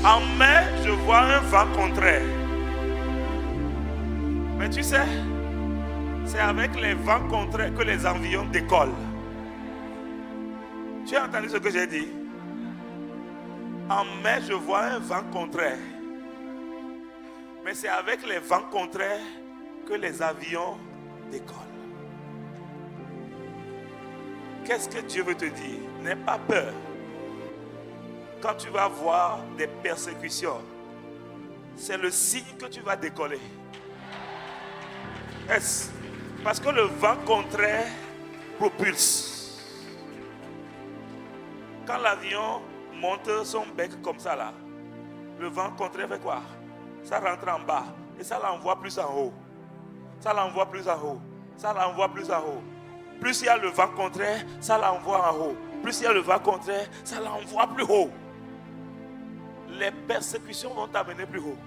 En mai, je vois un vent contraire. Mais tu sais, c'est avec les vents contraires que les avions décollent. Tu as entendu ce que j'ai dit? En mai, je vois un vent contraire. Mais c'est avec les vents contraires que les avions décollent. Qu'est-ce que Dieu veut te dire? N'aie pas peur. Quand tu vas voir des persécutions, c'est le signe que tu vas décoller. Yes. Parce que le vent contraire propulse. Quand l'avion monte son bec comme ça là, le vent contraire fait quoi? Ça rentre en bas et ça l'envoie plus en haut. Ça l'envoie plus en haut. Ça l'envoie plus en haut. Plus il y a le vent contraire, ça l'envoie en haut. Plus il y a le vent contraire, ça l'envoie plus haut. Les persécutions vont t'amener plus haut.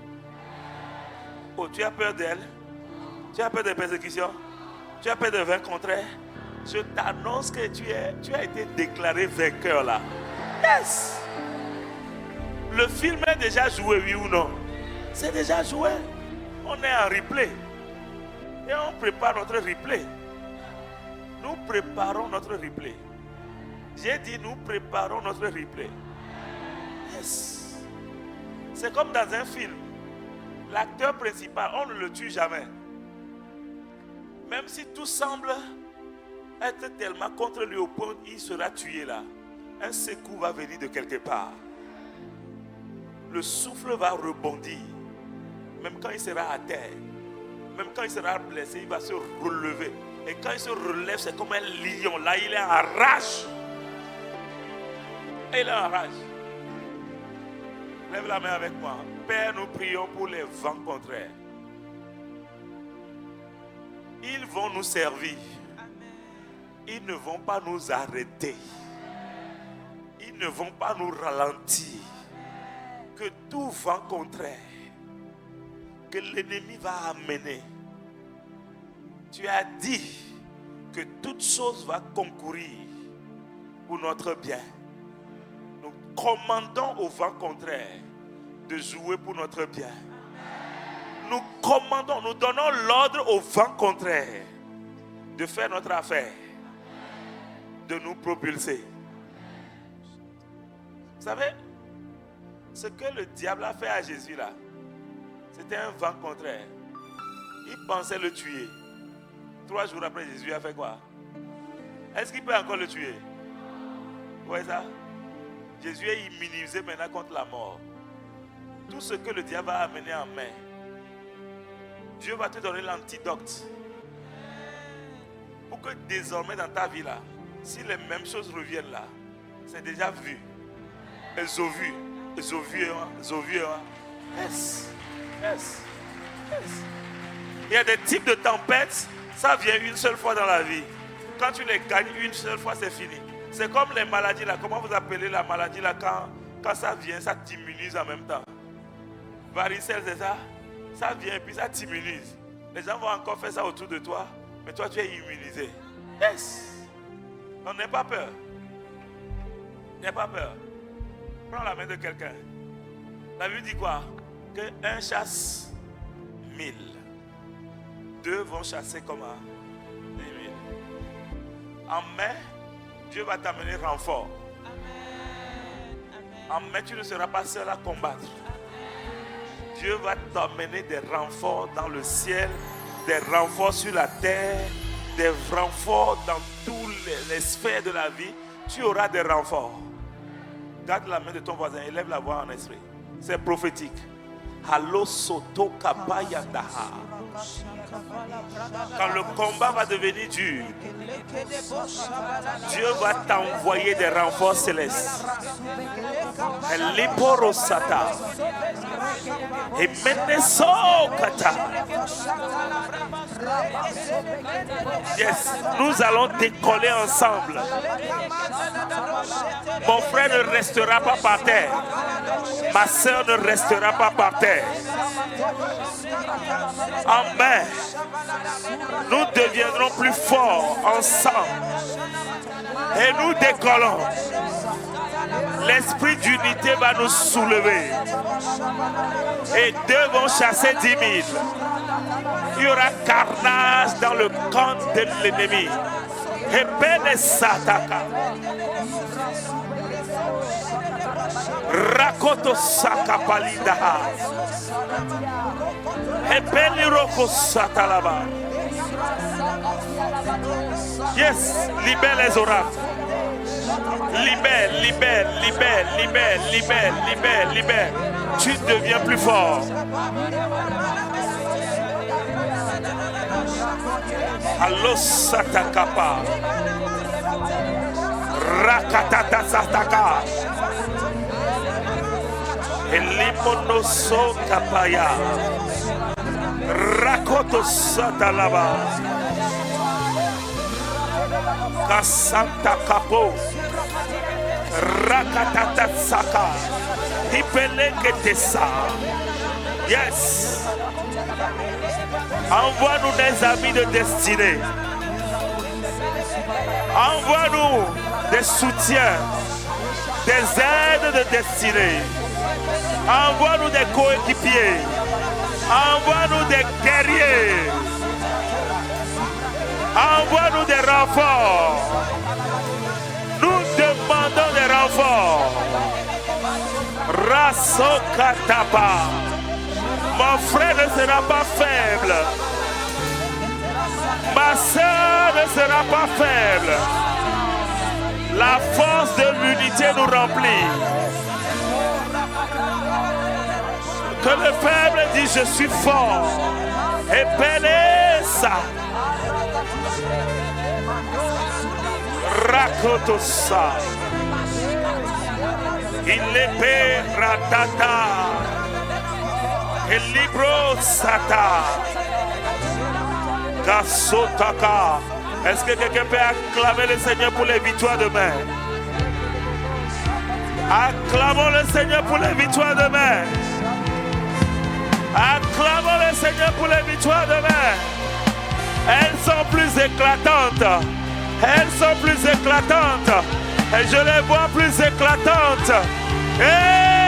Oh, tu as peur d'elles? Tu as peur des persécutions? Tu as peur des vents contraires? Je t'annonce que tu as été déclaré vainqueur là. Yes! Le film est déjà joué, oui ou non? C'est déjà joué. On est en replay. Et on prépare notre replay. Nous préparons notre replay. J'ai dit nous préparons notre replay. Yes. C'est comme dans un film. L'acteur principal, on ne le tue jamais. Même si tout semble être tellement contre lui au point où il sera tué là, un secours va venir de quelque part. Le souffle va rebondir. Même quand il sera à terre, même quand il sera blessé, il va se relever. Et quand il se relève, c'est comme un lion. Là, il est en rage. Il est en rage. Lève la main avec moi. Père, nous prions pour les vents contraires. Ils vont nous servir. Ils ne vont pas nous arrêter. Ils ne vont pas nous ralentir. Que tout vent contraire que l'ennemi va amener, tu as dit que toute chose va concourir pour notre bien. Nous commandons au vent contraire de jouer pour notre bien. Nous commandons, nous donnons l'ordre au vent contraire de faire notre affaire, de nous propulser. Vous savez, ce que le diable a fait à Jésus là, c'était un vent contraire. Il pensait le tuer. 3 jours après, Jésus a fait quoi? Est-ce qu'il peut encore le tuer? Vous voyez ça? Jésus est immunisé maintenant contre la mort. Tout ce que le diable a amené en main, Dieu va te donner l'antidote. Pour que désormais dans ta vie là, si les mêmes choses reviennent là, c'est déjà vu. Elles ont vu. Elles ont vu. Yes. Yes. Yes. Il y a des types de tempêtes, ça vient une seule fois dans la vie. Quand tu les gagnes une seule fois, c'est fini. C'est comme les maladies là. Comment vous appelez la maladie là quand ça vient, ça t'immunise en même temps? Varicelle, c'est ça? Ça vient et puis ça t'immunise. Les gens vont encore faire ça autour de toi, mais toi tu es immunisé. Yes. On n'a pas peur. N'aie pas peur. Prends la main de quelqu'un. La Bible dit quoi? Que un chasse 1000. 2 vont chasser comment? 10 000. En mai, Dieu va t'amener renfort. En mai, tu ne seras pas seul à combattre. Dieu va t'amener des renforts dans le ciel, des renforts sur la terre, des renforts dans toutes les sphères de la vie. Tu auras des renforts. Garde la main de ton voisin, élève la voix en esprit. C'est prophétique. Halo soto kabaya daha. Quand le combat va devenir dur, Dieu va t'envoyer des renforts célestes. Liporosata. Et menesokata. Yes, nous allons décoller ensemble. Mon frère ne restera pas par terre. Ma soeur ne restera pas par terre. Amen. Nous deviendrons plus forts ensemble. Et nous décollons. L'esprit d'unité va nous soulever. Et deux vont chasser 10 000. Il y aura carnage dans le camp de l'ennemi. Et belle sataka. Rakoto sakapalindaha. Et belle roko satalaba. Yes, libère les oracles. Libère, libère, libère, libère, libère, libère, libère. Tu deviens plus fort. Allo satakapa. Rakatata sataka. Elimonoso kapaya. Rakoto satalaba. Kasanta kapo. Rakatata saka. Hipeleketesa. Yes. Envoie-nous des amis de destinée. Envoie-nous des soutiens, des aides de destinée. Envoie-nous des coéquipiers. Envoie-nous des guerriers. Envoie-nous des renforts. Nous demandons des renforts. Rasokatapa. Mon frère ne sera pas faible. Ma soeur ne sera pas faible. La force de l'unité nous remplit. Que le faible dise je suis fort. Et belle ça. Raconte ça. Il épée ratata. El libro sata. Kasotaka. Est-ce que quelqu'un peut acclamer le Seigneur pour les victoires demain? Acclamons le Seigneur pour les victoires demain. Acclamons le Seigneur pour les victoires demain. Elles sont plus éclatantes. Elles sont plus éclatantes. Et je les vois plus éclatantes. Et